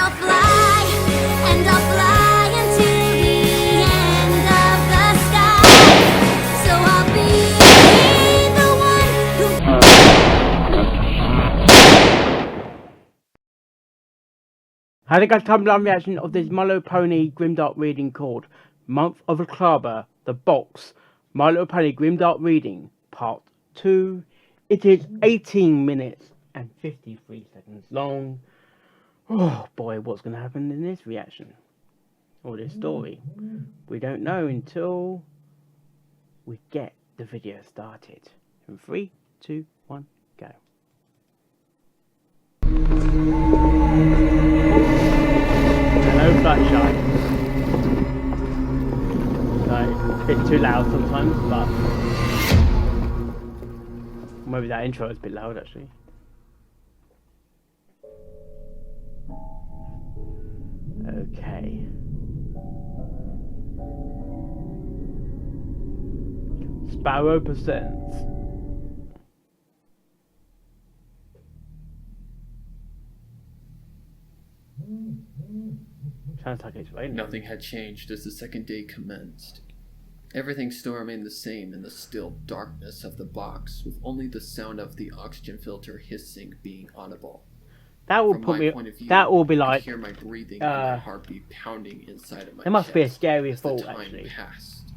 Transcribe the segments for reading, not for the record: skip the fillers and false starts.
I'll fly, and I'll fly into the end of the sky. So I'll be the one who... How to get time reaction of this My Little Pony Grimdark reading called Month of the Macabre, the box, My Little Pony Grimdark reading, part 2. It is 18 minutes and 53 seconds long. Oh boy, what's going to happen in this reaction? Or this story? We don't know until we get the video started. In 3, 2, 1, go. Hello, Fluttershy. It's a bit too loud sometimes, but maybe that intro is a bit loud actually. Okay. Sparrow presents. Sounds like it's raining. Nothing had changed as the second day commenced. Everything still remained the same in the still darkness of the box, with only the sound of the oxygen filter hissing being audible. That will From put my me. point of view, That will be I like. hear my breathing and my heartbeat pounding inside of my It must be a chest scary as the thought, time actually. passed.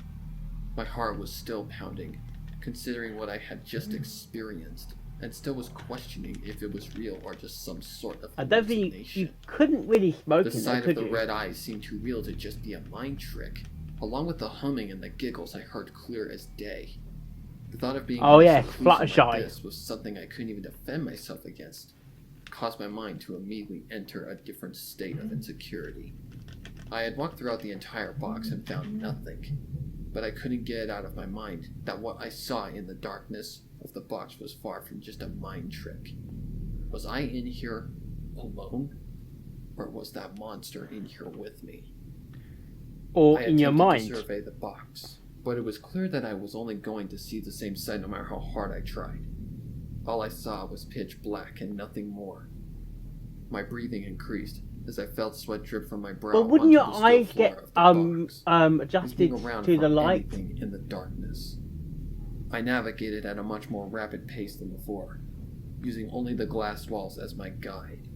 My heart was still pounding, considering what I had just experienced, and still was questioning if it was real or just some sort of I don't think hallucination. you couldn't really smoke The in there, sight could of the you? red eyes seemed too real to just be a mind trick, along with the humming and the giggles I heard clear as day. The thought of being Oh, in a yes, seclusion Fluttershy. like this was something I couldn't even defend myself against. It caused my mind to immediately enter a different state of insecurity. I had walked throughout the entire box and found nothing, but I couldn't get it out of my mind that what I saw in the darkness of the box was far from just a mind trick. Was I in here alone? Or was that monster in here with me? Or I in your attempted mind. to survey the box, but it was clear that I was only going to see the same sight no matter how hard I tried. All I saw was pitch black and nothing more. My breathing increased as I felt sweat drip from my brow. But wouldn't your onto the steel eyes floor get of the box, adjusted looking around to for the light? anything in the darkness. I navigated at a much more rapid pace than before, using only the glass walls as my guide,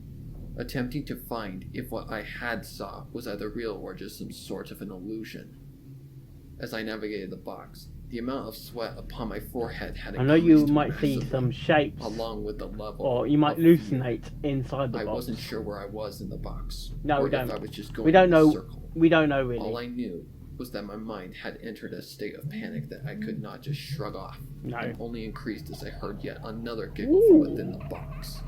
attempting to find if what I had saw was either real or just some sort of an illusion. As I navigated the box, the amount of sweat upon my forehead had I know you increased might see massively, some shapes, along with the level or you might of fear. hallucinate inside the I box. wasn't sure where I was in the box, No, or we don't. if I was just going We don't in a know. circle. We don't know really. All I knew was that my mind had entered a state of panic that I could not just shrug off, No. and only increased as I heard yet another giggle from within the box.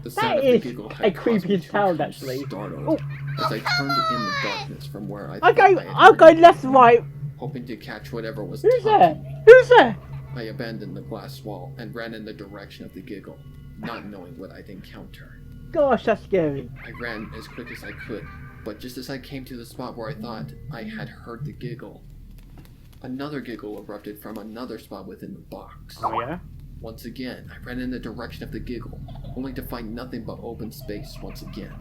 The sound of is the giggle a had caused me creepy to sound, become actually. startled Oh. as I turned in the darkness from where I I'll thought I go. had I'll go heard it, left, right. hoping to catch whatever was Who's there? taunting me. Who's there? I abandoned the glass wall and ran in the direction of the giggle, not knowing what I'd encounter. Gosh, that's scary. I ran as quick as I could, but just as I came to the spot where I thought I had heard the giggle, another giggle erupted from another spot within the box. Oh yeah. Once again, I ran in the direction of the giggle, only to find nothing but open space once again.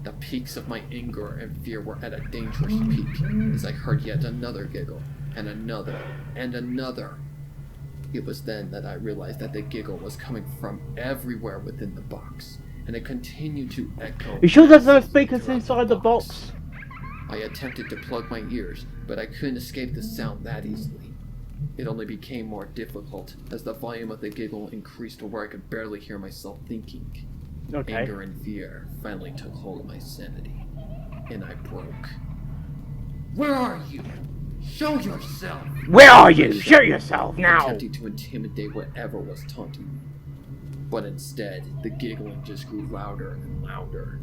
The peaks of my anger and fear were at a dangerous peak, as I heard yet another giggle, and another, and another. It was then that I realized that the giggle was coming from everywhere within the box, and it continued to echo. You sure there's no massively speakers throughout inside the box? I attempted to plug my ears, but I couldn't escape the sound that easily. It only became more difficult as the volume of the giggle increased to where I could barely hear myself thinking. Okay. Anger and fear finally took hold of my sanity, and I broke. Where are you? Show yourself! Where are you? Show yourself now! Attempting to intimidate whatever was taunting me. But instead, the giggling just grew louder and louder.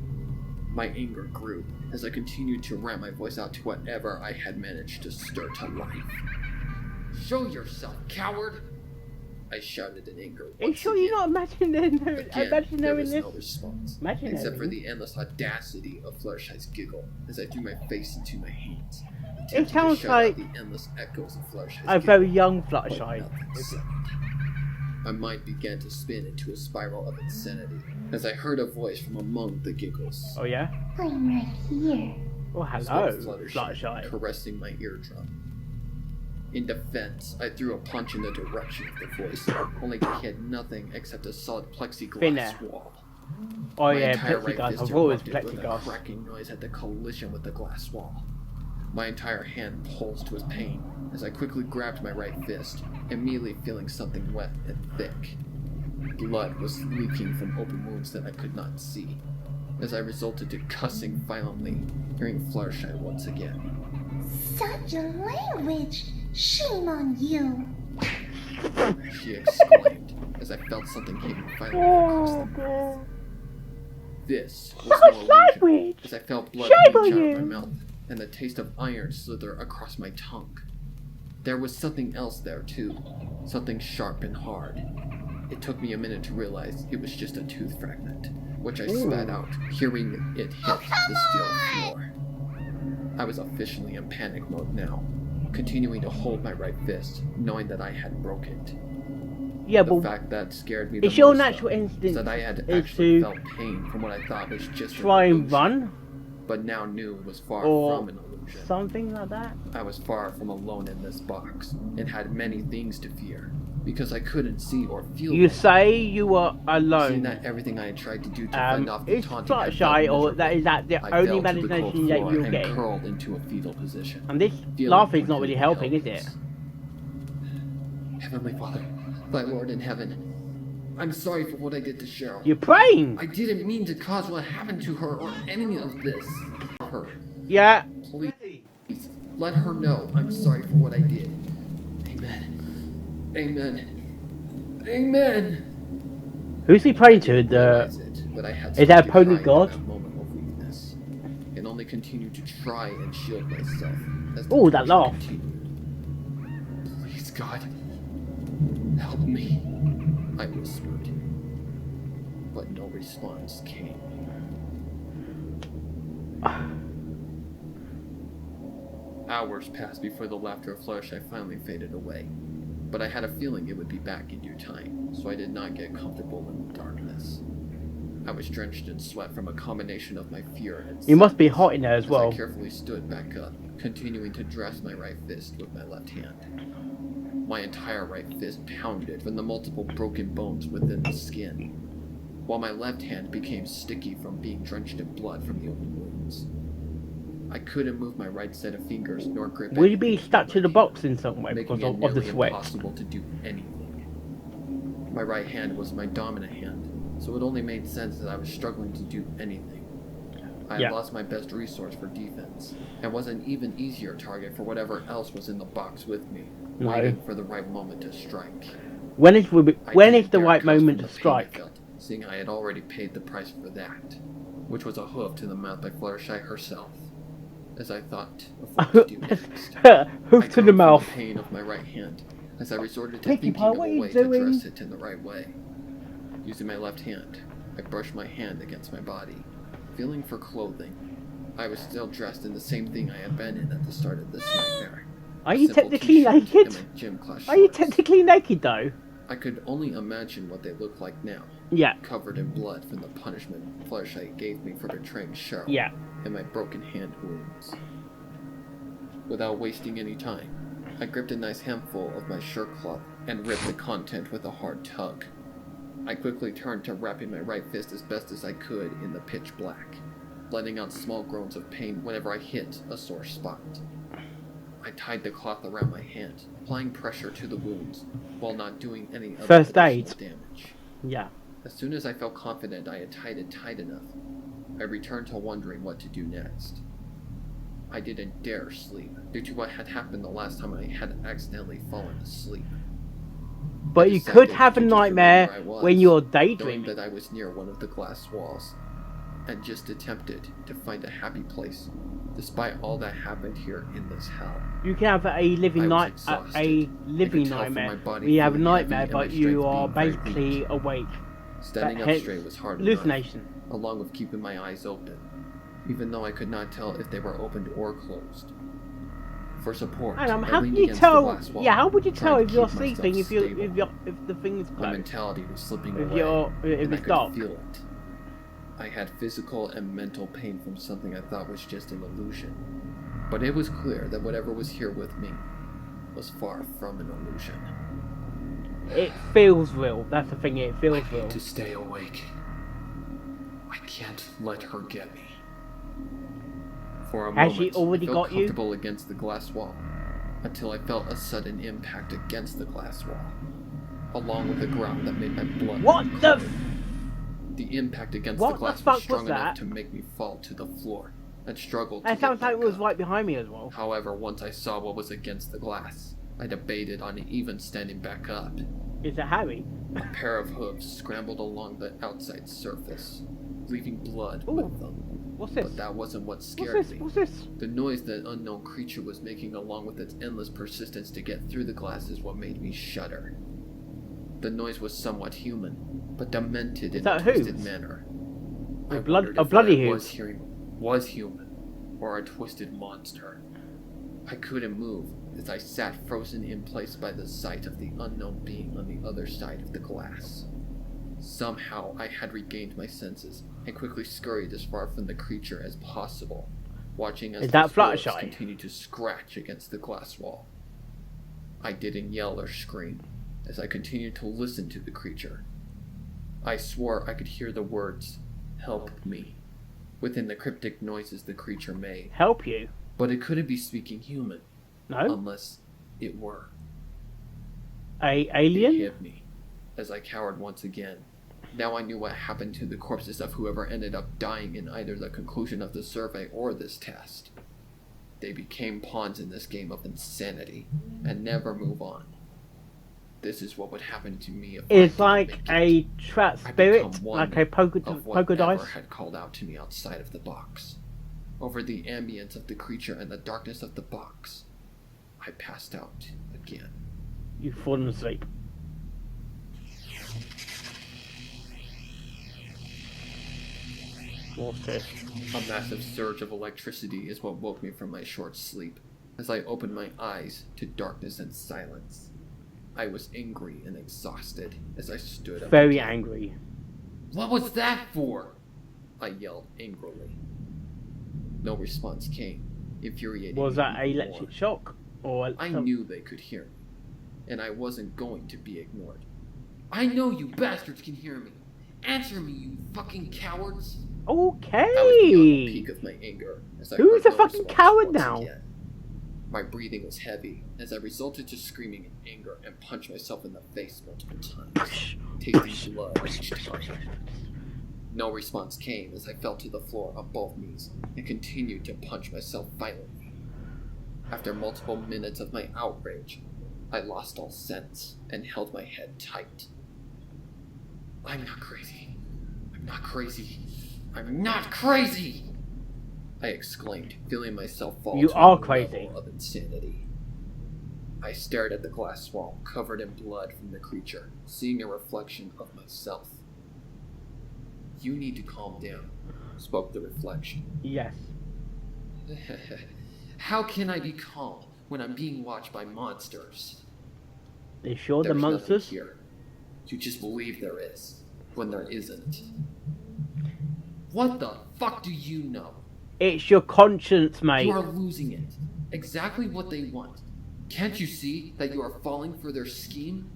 My anger grew as I continued to rant my voice out to whatever I had managed to stir to life. Show yourself, coward! I shouted in anger. Are you once sure again. you're not imagining Again, there was this? no response, Imaginary. except for the endless audacity of Fluttershy's giggle as I threw my face into my hands. It sounds to shut out like the endless echoes of Fluttershy's a giggle, very young but Fluttershy. nothing settled. My mind began to spin into a spiral of insanity as I heard a voice from among the giggles. Oh yeah? I'm right here. Oh Spoke hello, Fluttershy, Fluttershy. caressing my eardrum. In defense, I threw a punch in the direction of the voice, only to hit nothing except a solid plexiglass Thinner. wall. Oh My yeah, entire right plexiglass. fist I thought it was erupted with a plexiglass. cracking noise at the collision with the glass wall. My entire hand pulsed with pain as I quickly grabbed my right fist, immediately feeling something wet and thick. Blood was leaking from open wounds that I could not see, as I resulted to cussing violently, hearing Fluttershy once again. Such a language! Shame on you! She exclaimed, as I felt something hit me violently across the mouth. This was no illusion, Language! as I felt blood Shame on leach out you. of my mouth, and the taste of iron slither across my tongue. There was something else there too, something sharp and hard. It took me a minute to realize it was just a tooth fragment, which I spat out, hearing it hit the steel floor. I was officially in panic mode now, continuing to hold my right fist, knowing that I had broken it. Yeah, The but fact that scared me the it's your most, natural though, instinct is that I had is actually to felt pain from what I thought was just try an and illusion, run but now knew it was far or from an illusion. something like that. I was far from alone in this box, and had many things to fear, because I couldn't see or feel You them. say you were Seeing alone. that everything I had tried to do to fend off the It's taunting had Fluttershy, felt or that is that the I only fell to the cold imagination that floor you're and getting. curled into a fetal position. And this feeling laughing's not really completely helping, is it? helpless. Heavenly Father, thy Lord in heaven, I'm sorry for what I did to Cheryl. You're praying. I didn't mean to cause what happened to her or any of this. Her, Yeah. please, let her know I'm sorry for what I did. Amen. Amen. Amen. Who's he praying to? The Realize it, but I had is that a something pony hide in god? that moment of weakness, and only continued to try and shield myself. As the Oh, that torture laugh. continued. Please, God, help me, I whispered, but no response came. Hours passed before the laughter of Fluttershy finally faded away, but I had a feeling it would be back in due time, so I did not get comfortable in the darkness. I was drenched in sweat from a combination of my fear and You must be sadness hot in there as well. I carefully stood back up, continuing to dress my right fist with my left hand. My entire right fist pounded from the multiple broken bones within the skin, while my left hand became sticky from being drenched in blood from the open wounds. I couldn't move my right set of fingers nor grip Will you be anything stuck with to my the hand, box in some way making because it of the nearly sweat? impossible to do anything. My right hand was my dominant hand, so it only made sense that I was struggling to do anything. I had Yeah. lost my best resource for defense, and was an even easier target for whatever else was in the box with me, No. waiting for the right moment to strike. When is I the didn't dare right cuss from moment the to pain I strike? felt, seeing I had already paid the price for that, which was a hoof to the mouth by Fluttershy herself. As I thought of what to do next, I Hoof to groaned the from mouth. the pain of my right hand as I resorted to Pinkie thinking Pie, of what a are you way to doing? dress it in the right way. Using my left hand, I brushed my hand against my body, feeling for clothing. I was still dressed in the same thing I had been in at the start of this nightmare. Are A you simple technically t-shirt naked? and my gym class Are you shorts. technically naked though? I could only imagine what they looked like now, Yeah. covered in blood from the punishment Fluttershy gave me for betraying Cheryl Yeah. and my broken hand wounds. Without wasting any time, I gripped a nice handful of my shirt cloth and ripped the content with a hard tug. I quickly turned to wrapping my right fist as best as I could in the pitch black, letting out small groans of pain whenever I hit a sore spot. I tied the cloth around my hand, applying pressure to the wounds, while not doing any other First additional aid. damage. Yeah. As soon as I felt confident I had tied it tight enough, I returned to wondering what to do next. I didn't dare sleep, due to what had happened the last time I had accidentally fallen asleep. But you could have a nightmare when you're Knowing daydreaming. that I was near one of the glass walls, and just attempted to find a happy place, despite all that happened here in this hell. You can have a living I was night, exhausted. a I living could tell from my nightmare. body Where you have a feeling nightmare, heavy and my but you strength are being very basically weak. awake. Standing But up hence, straight was hard enough, hallucination. along with keeping my eyes open, even though I could not tell if they were opened or closed. For support, Hang on, I how leaned can you against the tell? glass wall, Yeah, how would you trying tell to if you're keep myself sleeping if stable. the thing is My closed? mentality was slipping If away, you're if and I it's could dark. feel it. I had physical and mental pain from something I thought was just an illusion. But it was clear that whatever was here with me was far from an illusion. It feels real. That's the thing. It feels I real. need to stay awake. I can't let her get me. For a Has moment, she already I felt got you? comfortable against the glass wall, until I felt a sudden impact against the glass wall, along with a ground that made my blood What run the? cold. The impact against What the the glass fuck was strong was enough that? to make me fall to the floor and struggle to That get sounds like back it was up. right behind me as well. However, once I saw what was against the glass, I debated on even standing back up. Is it Harry? A pair of hooves scrambled along the outside surface, leaving blood Ooh. with them. What's this? But that wasn't what What's scared this? me. What's this? The noise that unknown creature was making along with its endless persistence to get through the glass is what made me shudder. The noise was somewhat human, but demented in a that twisted hooves? manner. A I blood- wondered a if bloody what I was hooves. hearing was human, or a twisted monster. I couldn't move as I sat frozen in place by the sight of the unknown being on the other side of the glass. Somehow I had regained my senses and quickly scurried as far from the creature as possible, watching as Is that the hooves Fluttershy? continued to scratch against the glass wall. I didn't yell or scream as I continued to listen to the creature. I swore I could hear the words, "Help me," within the cryptic noises the creature made, Help you? but it couldn't be speaking human, No? unless it were. A It alien? hit me as I cowered once again. Now I knew what happened to the corpses of whoever ended up dying in either the conclusion of the survey or this test. They became pawns in this game of insanity and never move on. This is what would happen to me if I It's didn't like make a it. trap I spirit, become one like a poker of dice. whatever had called out to me outside of the box. Over the ambience of the creature and the darkness of the box, I passed out again. You've fallen asleep. What's this? A massive surge of electricity is what woke me from my short sleep, as I opened my eyes to darkness and silence. I was angry and exhausted as I stood up. Very again. angry. "What was that for?" I yelled angrily. No response came, infuriating Was me that an even electric more. shock? Or I knew they could hear me, and I wasn't going to be ignored. "I know you bastards can hear me. Answer me, you fucking cowards!" I was beyond the peak Okay. of my anger as I Who's heard a no fucking response coward once now? again. My breathing was heavy as I resulted to screaming in anger and punched myself in the face multiple times, tasting blood each time. No response came as I fell to the floor on both knees and continued to punch myself violently. After multiple minutes of my outrage, I lost all sense and held my head tight. "I'm not crazy. I'm not crazy. I'm not crazy!" I exclaimed, feeling myself fall You to are a new crazy. level of insanity. I stared at the glass wall, covered in blood from the creature, seeing a reflection of myself. "You need to calm down," spoke the reflection. Yes. "How can I be calm when I'm being watched by monsters?" They sure the "There's nothing monsters? here. You just believe there is, when there isn't." "What the fuck do you know? It's your conscience, mate. You are losing it. Exactly what they want. Can't you see that you are falling for their scheme?"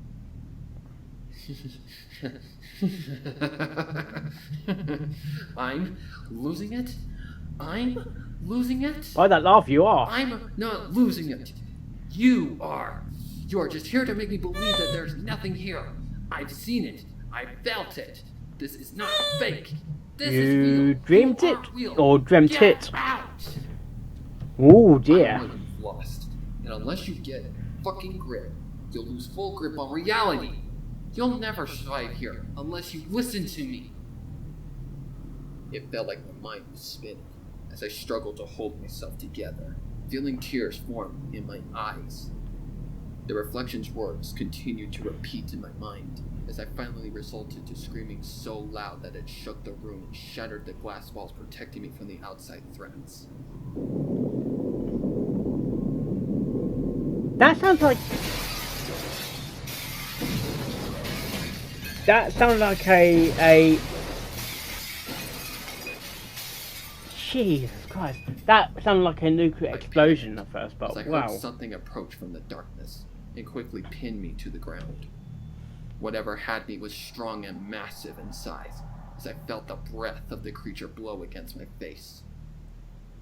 "I'm losing it? I'm losing it? By that laugh, you are. I'm not losing it. You are. You are just here to make me believe that there's nothing here. I've seen it. I felt it. This is not fake. This is You real. dreamed You it? are real. Or dreamt Get it? out! Oh I dear. know you've lost. And unless you get fucking grip, you'll lose full grip on reality. You'll never survive here unless you listen to me. It felt like my mind was spinning as I struggled to hold myself together, feeling tears form in my eyes. The reflection's words continued to repeat in my mind as I finally resulted to screaming so loud that it shook the room and shattered the glass walls protecting me from the outside threats. That sounds like... That sounds like a Jesus Christ. That sounded like a nuclear explosion at first, As I but heard wow. something approach from the darkness and quickly pin me to the ground. Whatever had me was strong and massive in size, as I felt the breath of the creature blow against my face.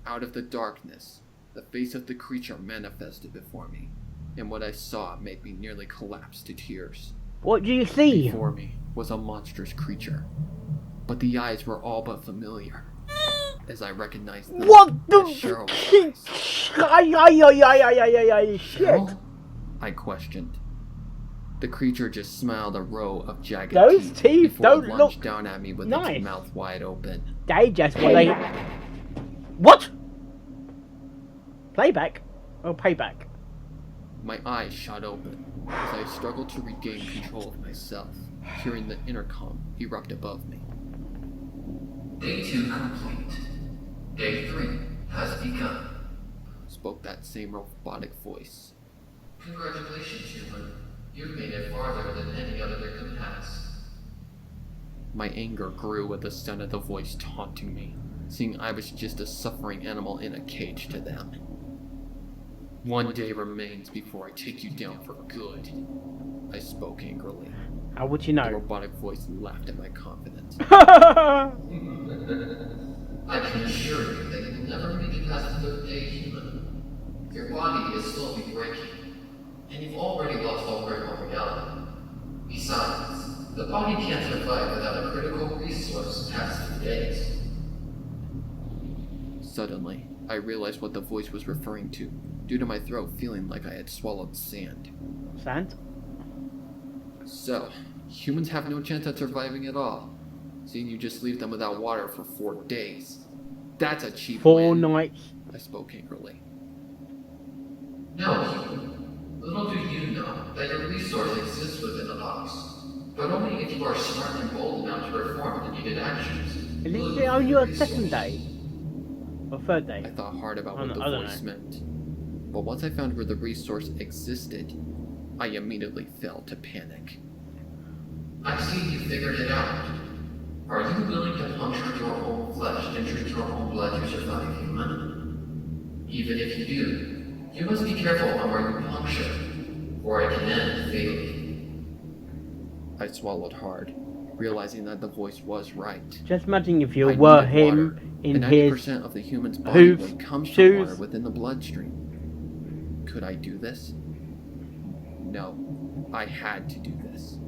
Out of the darkness, the face of the creature manifested before me, and what I saw made me nearly collapse to tears. What do you see? Before me was a monstrous creature, but the eyes were all but familiar, as I recognized them What the as Cheryl's eyes. Shit. Cheryl? I questioned. The creature just smiled a row of jagged Those teeth teeth before don't it lunged look down at me with nice. its mouth wide open. They just what they. What? Playback? Or payback? My eyes shot open as I struggled to regain control of myself, hearing the intercom erupt above me. Day 2 complete. Day 3 has begun. Spoke that same robotic voice. Congratulations, human. You've made it farther than any other victim has. My anger grew with the sound of the voice taunting me, seeing I was just a suffering animal in a cage to them. One day remains before I take you down for good, I spoke angrily. How would you The know? robotic voice laughed at my confidence. I can assure you that you will never make it past the 5th day, human. Your body is slowly breaking, and you've already lost all grip on reality. Besides, the body can't survive without a critical resource past 3 days. Suddenly, I realized what the voice was referring to, due to my throat feeling like I had swallowed sand. Sand? So, humans have no chance at surviving at all, seeing you just leave them without water for 4 days. That's a cheap 4 win, nights. I spoke angrily. No, human. Little do you know that your resource exists within the box, but only if you are smart and bold enough to perform the needed actions. Is will it you on find your the second resource. day? Or third day? I thought hard about I what don't- the I don't voice know. meant, but once I found where the resource existed, I immediately fell to panic. I see you figured it out. Are you willing to puncture your own flesh and drink your own blood to survive, human? Even if you do, you must be careful on where you puncture, or it can end fatally. I swallowed hard, realizing that the voice was right. Just imagine if you I were needed him water, in and his 90% of the human's body hooves, weight comes from shoes. water within the bloodstream. Could I do this? No, I had to do this.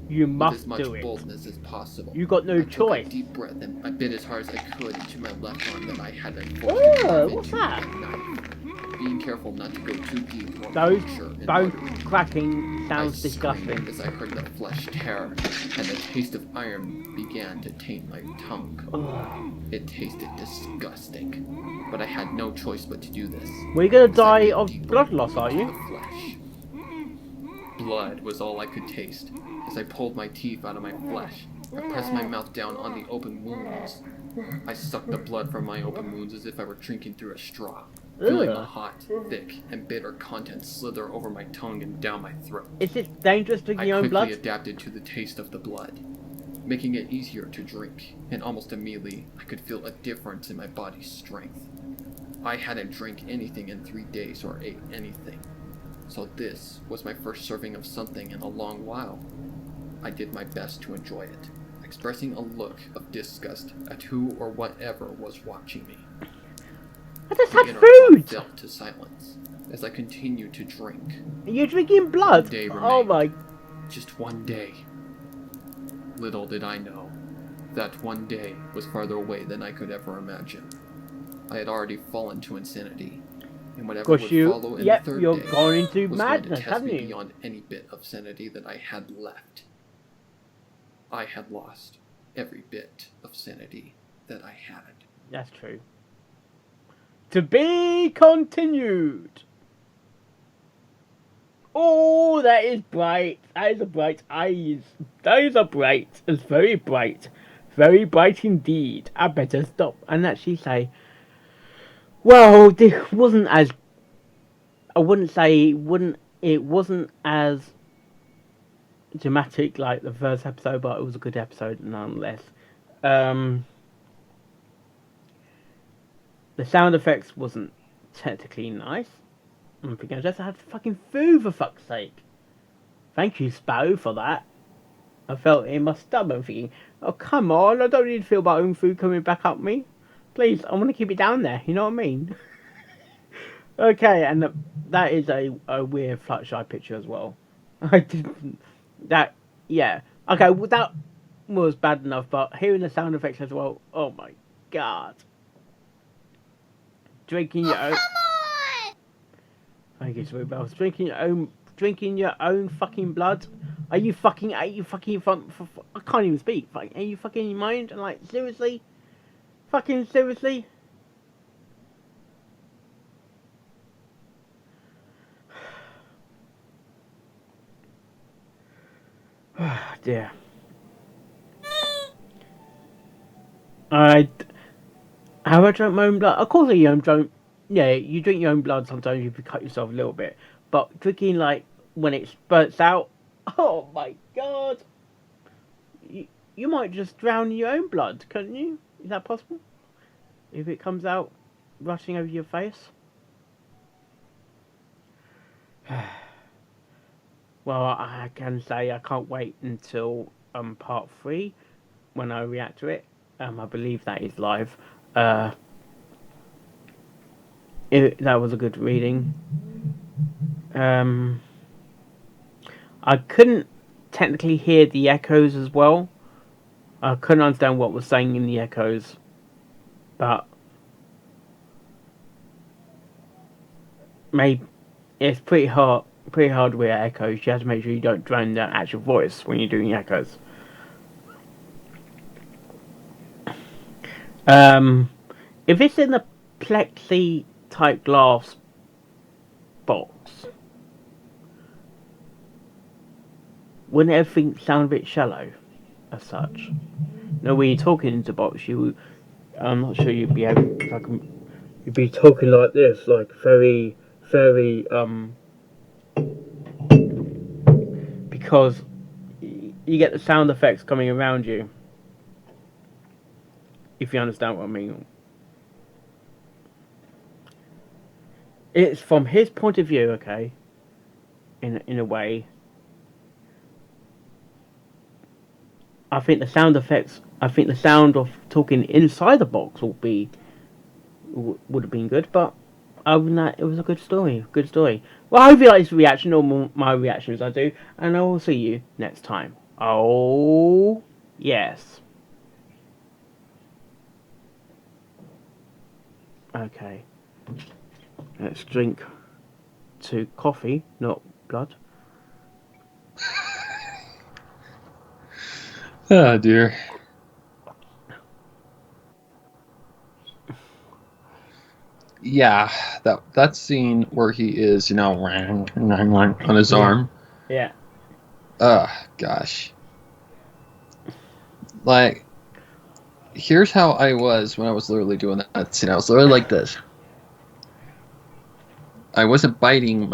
You With must as much do it. boldness as possible. You got no I took choice. a deep breath and I bit as hard as I could into my left arm that I had been forced to Oh, carve what's into that? with a knife. Being careful not to go too deep or Those puncture and bone artery. cracking I sounds screamed disgusting. as I heard the flesh tear, and the taste of iron began to taint my tongue. It tasted disgusting, but I had no choice but to do this. Well, you're gonna As I die bit of deeper blood loss, are into you? the flesh. Blood was all I could taste. As I pulled my teeth out of my flesh, I pressed my mouth down on the open wounds. I sucked the blood from my open wounds as if I were drinking through a straw, feeling the Ugh. hot, thick, and bitter contents slither over my tongue and down my throat. Is it dangerous drinking I your own quickly blood? adapted to the taste of the blood, making it easier to drink, and almost immediately I could feel a difference in my body's strength. I hadn't drank anything in 3 days or ate anything, so this was my first serving of something in a long while. I did my best to enjoy it, expressing a look of disgust at who or whatever was watching me. I just The had intercom food! fell to silence as I continued to drink. Are you drinking blood? Day Oh remained. my... Just one day. Little did I know, that one day was farther away than I could ever imagine. I had already fallen to insanity, and whatever Gosh, would follow in yep, the third you're day going into was madness, going to test haven't me you? beyond any bit of sanity that I had left. I had lost every bit of sanity that I had. That's true. To be continued! Oh, that is bright. That is a bright eyes. Those are bright. It's very bright. Very bright indeed. I better stop and actually say, well, this wasn't as... I wouldn't say it wasn't as dramatic like the first episode, but it was a good episode nonetheless. The sound effects wasn't technically nice. I'm thinking I just had fucking food for fuck's sake. Thank you, Sparrow, for that. I felt it in my stomach thinking, oh come on, I don't need to feel my own food coming back up me. Please, I want to keep it down there, you know what I mean? Okay, and that is a weird Fluttershy picture as well. I didn't... That... Yeah. Okay, well, that was bad enough, but hearing the sound effects as well, oh my god. Drinking your own... Thank you, Sweet Bells. Drinking your own fucking blood? Are you fucking... I can't even speak. Are you fucking in your mind? Like, seriously? Fucking seriously? Dear. Have I drunk my own blood? Of course you don't. Yeah, you drink your own blood sometimes if you cut yourself a little bit. But drinking, like, when it spurts out, oh my god. You might just drown your own blood, couldn't you? Is that possible? If it comes out rushing over your face? Well, I can say I can't wait until part 3 when I react to it. I believe that is live. That was a good reading. I couldn't technically hear the echoes as well. I couldn't understand what was saying in the echoes, but maybe it's pretty hard with echoes. You have to make sure you don't drown the actual voice when you're doing echoes. If it's in the plexi type glass box, wouldn't everything sound a bit shallow as such? No, when you're talking into box, I'm not sure you'd be able to, you'd be talking like this, like very, very, because you get the sound effects coming around you, if you understand what I mean. It's from his point of view, okay, in a way. I think the sound of talking inside the box would have been good, but other than that, it was a good story. Well, I hope you like this reaction, or my reactions I do, and I will see you next time. Oh, yes. Okay. Let's drink to coffee, not blood. Oh dear. Yeah, that scene where he is, on his arm. Yeah. Gosh. Like, here's how I was when I was literally doing that scene. I was literally like this. I wasn't biting